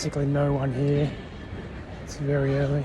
basically no one here. It's very early.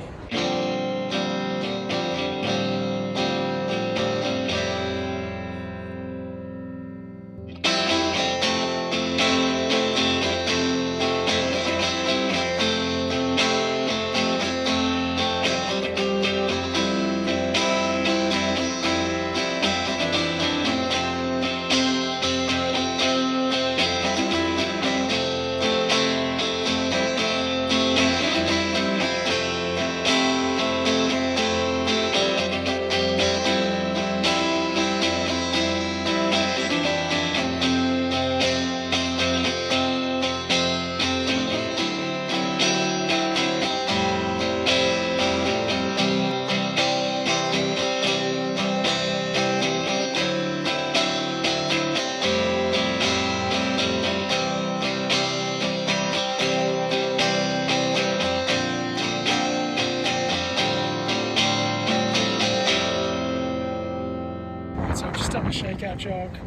So I've just done a shakeout jog.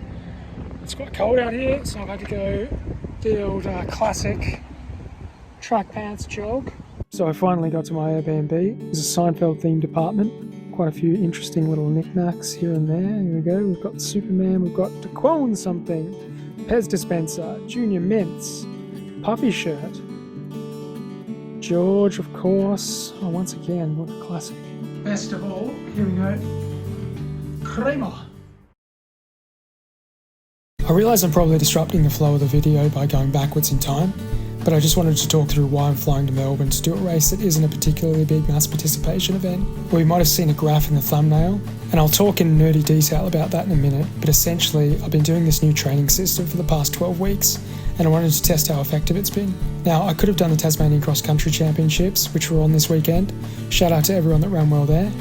It's quite cold out here, so I've had to go the old classic track pants jog. So I finally got to my Airbnb. It's a Seinfeld themed apartment. Quite a few interesting little knickknacks here and there. Here we go. We've got Superman, we've got Daquan something, Pez dispenser, Junior Mints, puffy shirt, George, of course. Oh, once again, what a classic. Best of all, here we go. Crema. I realise I'm probably disrupting the flow of the video by going backwards in time, but I just wanted to talk through why I'm flying to Melbourne to do a race that isn't a particularly big mass participation event. Well, you might have seen a graph in the thumbnail, and I'll talk in nerdy detail about that in a minute, but essentially I've been doing this new training system for the past 12 weeks, and I wanted to test how effective it's been. Now, I could have done the Tasmanian Cross Country Championships, which were on this weekend. Shout out to everyone that ran well there.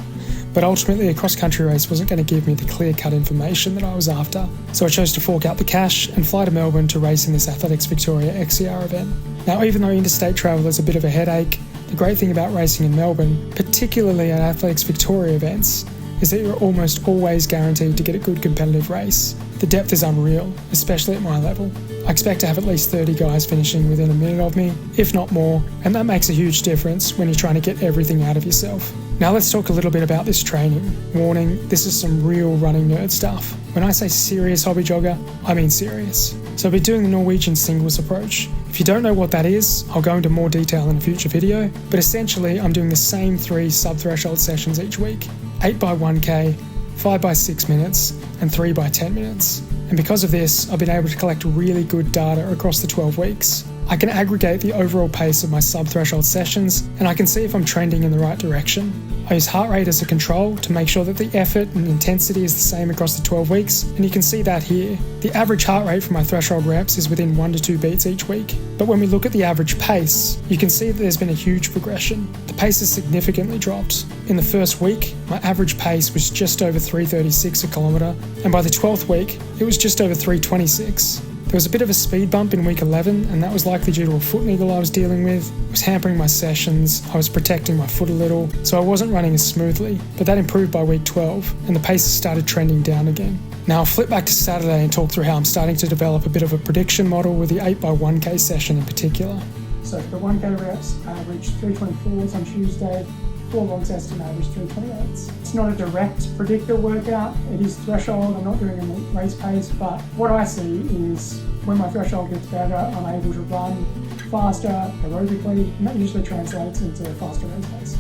But ultimately, a cross-country race wasn't going to give me the clear-cut information that I was after, so I chose to fork out the cash and fly to Melbourne to race in this Athletics Victoria XCR event. Now, even though interstate travel is a bit of a headache, the great thing about racing in Melbourne, particularly at Athletics Victoria events, is that you're almost always guaranteed to get a good competitive race. The depth is unreal, especially at my level. I expect to have at least 30 guys finishing within a minute of me, if not more, and that makes a huge difference when you're trying to get everything out of yourself. Now let's talk a little bit about this training. Warning, this is some real running nerd stuff. When I say serious hobby jogger, I mean serious. So I'll be doing the Norwegian Singles Approach. If you don't know what that is, I'll go into more detail in a future video, but essentially I'm doing the same 3 sub-threshold sessions each week. 8 by 1k, 5 by 6 minutes, and 3 by 10 minutes. And because of this, I've been able to collect really good data across the 12 weeks. I can aggregate the overall pace of my sub-threshold sessions, and I can see if I'm trending in the right direction. I use heart rate as a control to make sure that the effort and intensity is the same across the 12 weeks, and you can see that here. The average heart rate for my threshold reps is within 1 to 2 beats each week. But when we look at the average pace, you can see that there's been a huge progression. The pace has significantly dropped. In the first week, my average pace was just over 3:36 a kilometre, and by the 12th week, it was just over 3:26. There was a bit of a speed bump in week 11, and that was likely due to a foot niggle I was dealing with. It was hampering my sessions, I was protecting my foot a little, so I wasn't running as smoothly, but that improved by week 12, and the pace started trending down again. Now I'll flip back to Saturday and talk through how I'm starting to develop a bit of a prediction model with the 8 by 1k session in particular. So for the 1k reps, I averaged 324s on Tuesday, 4 long sets and average 328s. It's not a direct predictor workout, it is threshold, I'm not doing a race pace, but what I see is when my threshold gets better, I'm able to run faster aerobically, and that usually translates into a faster race pace.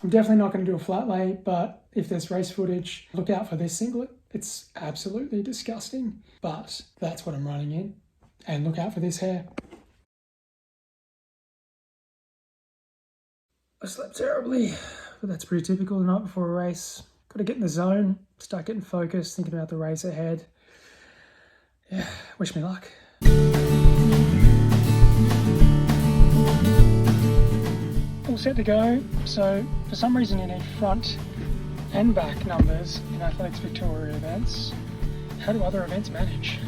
I'm definitely not going to do a flat lay, but if there's race footage, look out for this singlet. It's absolutely disgusting, but that's what I'm running in. And look out for this hair. I slept terribly, but that's pretty typical the night before a race. Got to get in the zone, start getting focused, thinking about the race ahead. Yeah, wish me luck. All set to go. So for some reason you need front and back numbers in Athletics Victoria events. How do other events manage?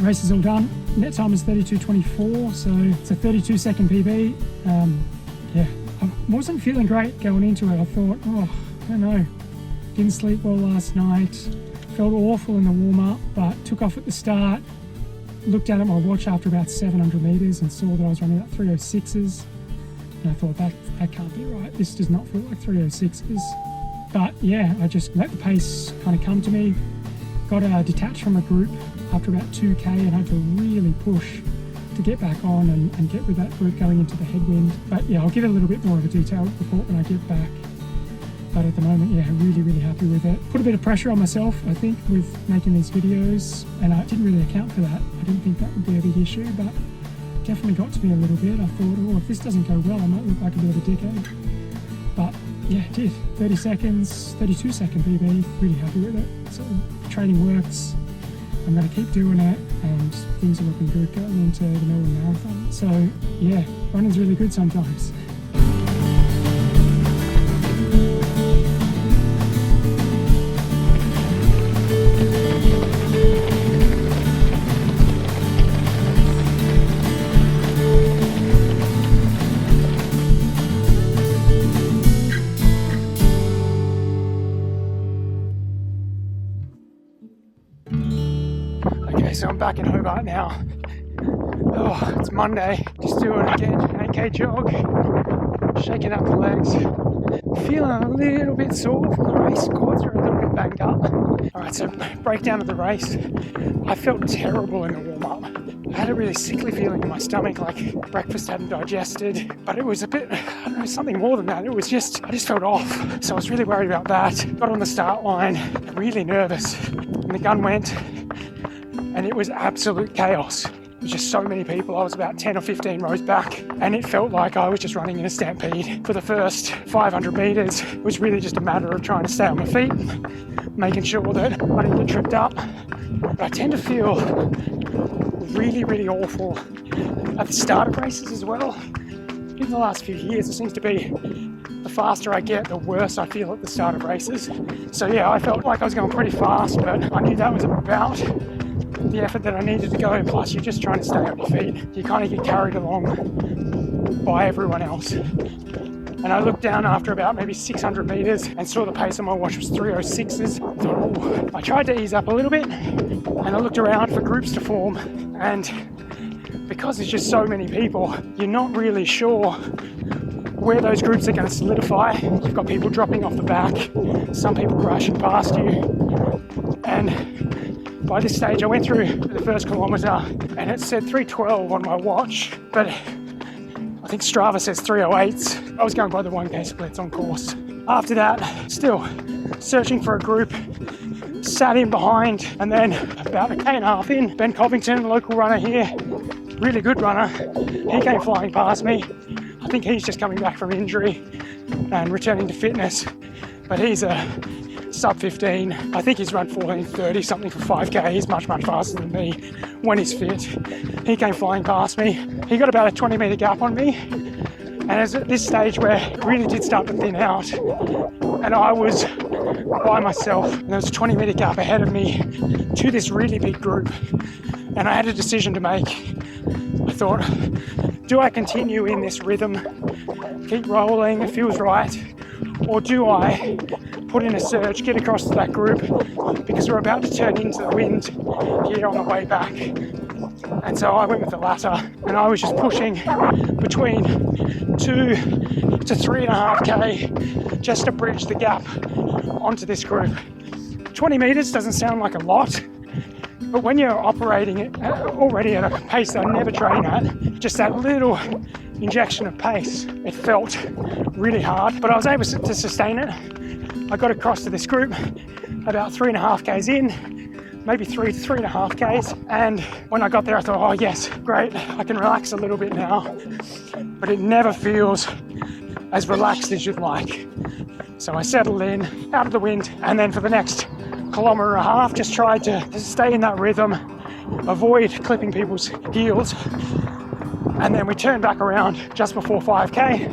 Race is all done. Net time is 32:24, so it's a 32-second PB. Yeah, I wasn't feeling great going into it. I thought, oh, I don't know. Didn't sleep well last night. Felt awful in the warm-up, but took off at the start. Looked down at my watch after about 700 metres and saw that I was running at 306s. And I thought, that can't be right. This does not feel like 306s. But yeah, I just let the pace kind of come to me. Got detached from a group after about 2k and had to really push to get back on and get with that group going into the headwind. But yeah, I'll give it a little bit more of a detailed report when I get back. But at the moment, yeah, really happy with it. Put a bit of pressure on myself, I think, with making these videos, and I didn't really account for that. I didn't think that would be a big issue, but definitely got to me a little bit. I thought, oh, if this doesn't go well, I might look like a bit of a dickhead. But yeah, it did. 30 seconds, 32-second PB, really happy with it. So training works. I'm going to keep doing it, and things are looking good going into the Melbourne Marathon. So yeah, running's really good sometimes. So I'm back in Hobart now. Oh, it's Monday. Just doing again 8k jog, shaking up the legs. Feeling a little bit sore from the race. Quads are a little bit banged up. Alright, so breakdown of the race. I felt terrible in the warm-up. I had a really sickly feeling in my stomach, like breakfast hadn't digested, but it was a bit, I don't know, something more than that. I just felt off. So I was really worried about that. Got on the start line, really nervous. And the gun went, and it was absolute chaos. There was just so many people. I was about 10 or 15 rows back, and it felt like I was just running in a stampede. For the first 500 metres, it was really just a matter of trying to stay on my feet, making sure that I didn't get tripped up. But I tend to feel really awful at the start of races as well. In the last few years, it seems to be the faster I get, the worse I feel at the start of races. So yeah, I felt like I was going pretty fast, but I knew that was about the effort that I needed to go, plus you're just trying to stay on your feet. You kind of get carried along by everyone else. And I looked down after about maybe 600 metres and saw the pace on my watch was 306s. I thought, oh. I tried to ease up a little bit, and I looked around for groups to form, and because there's just so many people, you're not really sure where those groups are going to solidify. You've got people dropping off the back, some people rushing past you, and by this stage I went through the first kilometre and it said 3:12 on my watch, but I think Strava says 3:08. I was going by the 1k splits on course. After that, still searching for a group, sat in behind, and then about a k and a half in, Ben Covington, local runner here, really good runner, he came flying past me. I think he's just coming back from injury and returning to fitness, but he's a sub 15. I think he's run 14:30 something for 5k. He's much faster than me when he's fit. He came flying past me. He got about a 20-metre gap on me, and it was at this stage where it really did start to thin out, and I was by myself, and there was a 20-metre gap ahead of me to this really big group, and I had a decision to make. I thought, do I continue in this rhythm, keep rolling, it feels right, or do I put in a surge, get across to that group, because we're about to turn into the wind here on the way back. And so I went with the latter, and I was just pushing between 2 to 3.5k just to bridge the gap onto this group. 20 metres doesn't sound like a lot, but when you're operating it already at a pace that I never train at, just that little injection of pace, it felt really hard, but I was able to sustain it. I got across to this group about 3.5k's in, maybe 3.5k's, and when I got there I thought, oh yes, great, I can relax a little bit now, but it never feels as relaxed as you'd like. So I settled in, out of the wind, and then for the next kilometre and a half just tried to stay in that rhythm, avoid clipping people's heels, and then we turned back around just before 5k,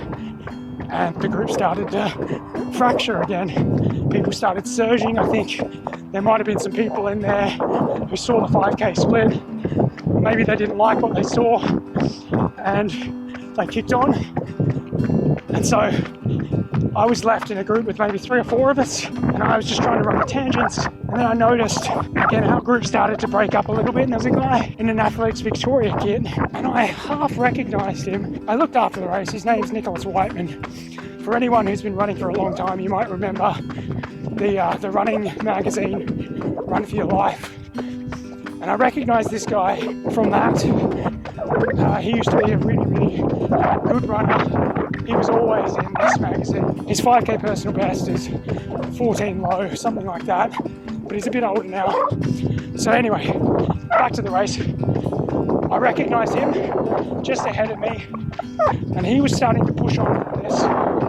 and the group started to fracture again. People started surging. I think there might have been some people in there who saw the 5k split, maybe they didn't like what they saw and they kicked on. And so I was left in a group with maybe 3 or 4 of us, and I was just trying to run the tangents. And then I noticed, again, our group started to break up a little bit, and there was a guy in an Athletes Victoria kit, and I half recognised him. I looked after the race. His name's Nicholas Whiteman. For anyone who's been running for a long time, you might remember the running magazine, Run For Your Life. And I recognised this guy from that. He used to be a really, really good runner. He was always in this magazine. His 5k personal best is 14 low, something like that. But he's a bit older now. So anyway, back to the race. I recognised him just ahead of me, and he was starting to push on this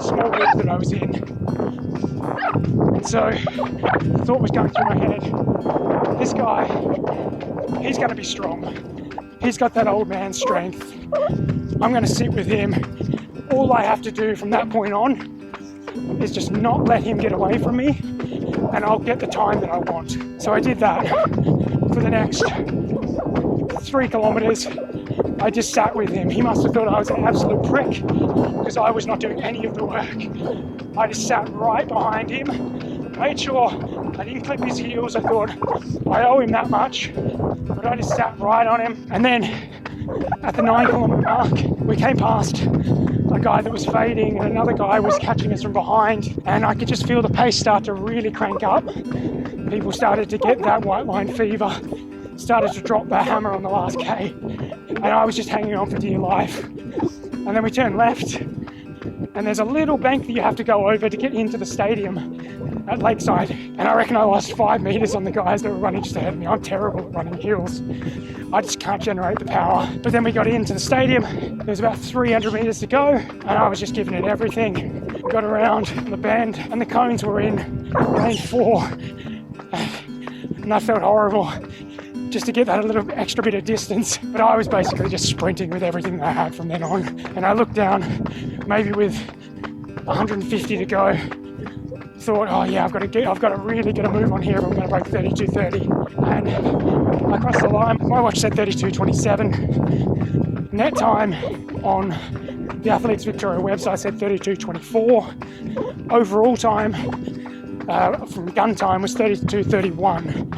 small group that I was in. And so the thought was going through my head, this guy, he's going to be strong. He's got that old man strength. I'm going to sit with him. All I have to do from that point on is just not let him get away from me, and I'll get the time that I want. So I did that for the next 3 kilometers. I just sat with him. He must have thought I was an absolute prick because I was not doing any of the work. I just sat right behind him, made sure I didn't clip his heels. I thought I owe him that much, but I just sat right on him. And then at the 9 kilometer mark, we came past a guy that was fading and another guy was catching us from behind, and I could just feel the pace start to really crank up. People started to get that white line fever, started to drop their hammer on the last K, and I was just hanging on for dear life. And then we turned left, and there's a little bank that you have to go over to get into the stadium at Lakeside, and I reckon I lost 5 meters on the guys that were running just ahead of me. I'm terrible at running hills. I just can't generate the power. But then we got into the stadium. There was about 300 meters to go, and I was just giving it everything. Got around the bend, and the cones were in lane 4, and that felt horrible, just to get that a little extra bit of distance. But I was basically just sprinting with everything that I had from then on. And I looked down, maybe with 150 to go, thought, oh yeah, I've got to really get a move on here if I'm going to break 32:30. And I crossed the line. My watch said 32:27. Net time on the Athletes Victoria website said 32:24. Overall time from gun time was 32:31.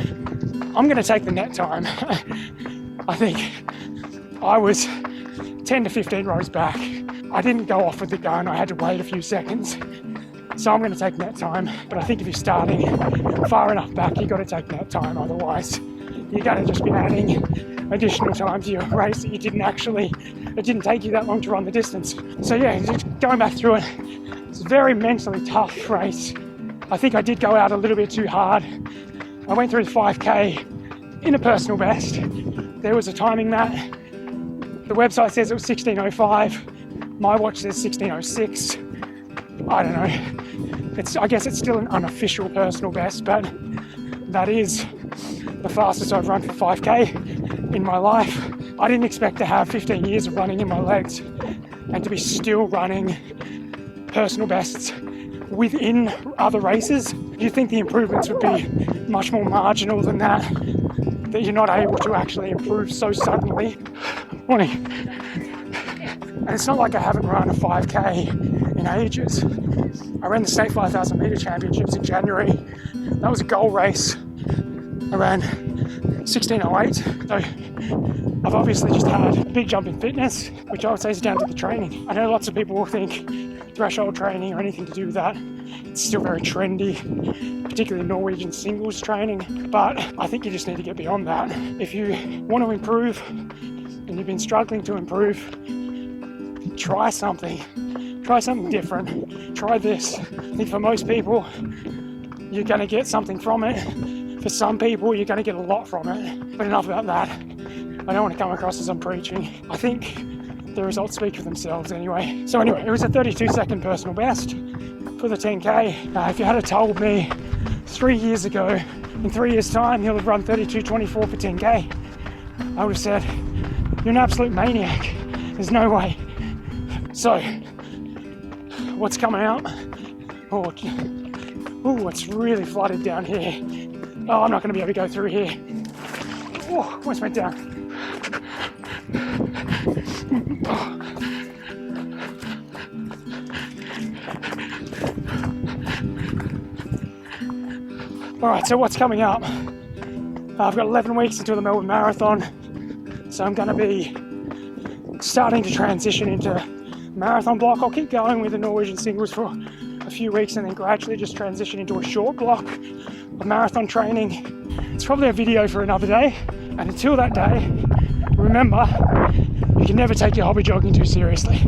I'm going to take the net time. I think I was 10 to 15 rows back. I didn't go off with the gun. I had to wait a few seconds. So I'm going to take net time. But I think if you're starting far enough back, you've got to take net time. Otherwise, you're going to just be adding additional time to your race that it didn't take you that long to run the distance. So yeah, just going back through it, it's a very mentally tough race. I think I did go out a little bit too hard. I went through the 5k in a personal best. There was a timing mat. The website says it was 16:05. My watch says 16:06. I don't know. I guess it's still an unofficial personal best, but that is the fastest I've run for 5k in my life. I didn't expect to have 15 years of running in my legs and to be still running personal bests within other races. You'd think the improvements would be much more marginal than that you're not able to actually improve so suddenly. Morning. And it's not like I haven't run a 5k in ages. I ran the state 5,000 metre championships in January. That was a goal race. I ran 16:08. So I've obviously just had a big jump in fitness, which I would say is down to the training. I know lots of people will think threshold training or anything to do with that. It's still very trendy, particularly Norwegian Singles training. But I think you just need to get beyond that. If you want to improve and you've been struggling to improve, try something. Try something different. Try this. I think for most people, you're going to get something from it. For some people, you're going to get a lot from it. But enough about that. I don't want to come across as I'm preaching. I think the results speak for themselves anyway. So anyway, it was a 32-second personal best for the 10k. If you had told me 3 years ago, in 3 years' time, he'll have run 32:24 for 10k, I would have said, you're an absolute maniac. There's no way. So, what's coming out? Oh, it's really flooded down here. Oh, I'm not going to be able to go through here. Oh, almost went down. Alright, so what's coming up? I've got 11 weeks until the Melbourne Marathon, so I'm going to be starting to transition into marathon block. I'll keep going with the Norwegian Singles for a few weeks and then gradually just transition into a short block of marathon training. It's probably a video for another day, and until that day, remember, you can never take your hobby jogging too seriously.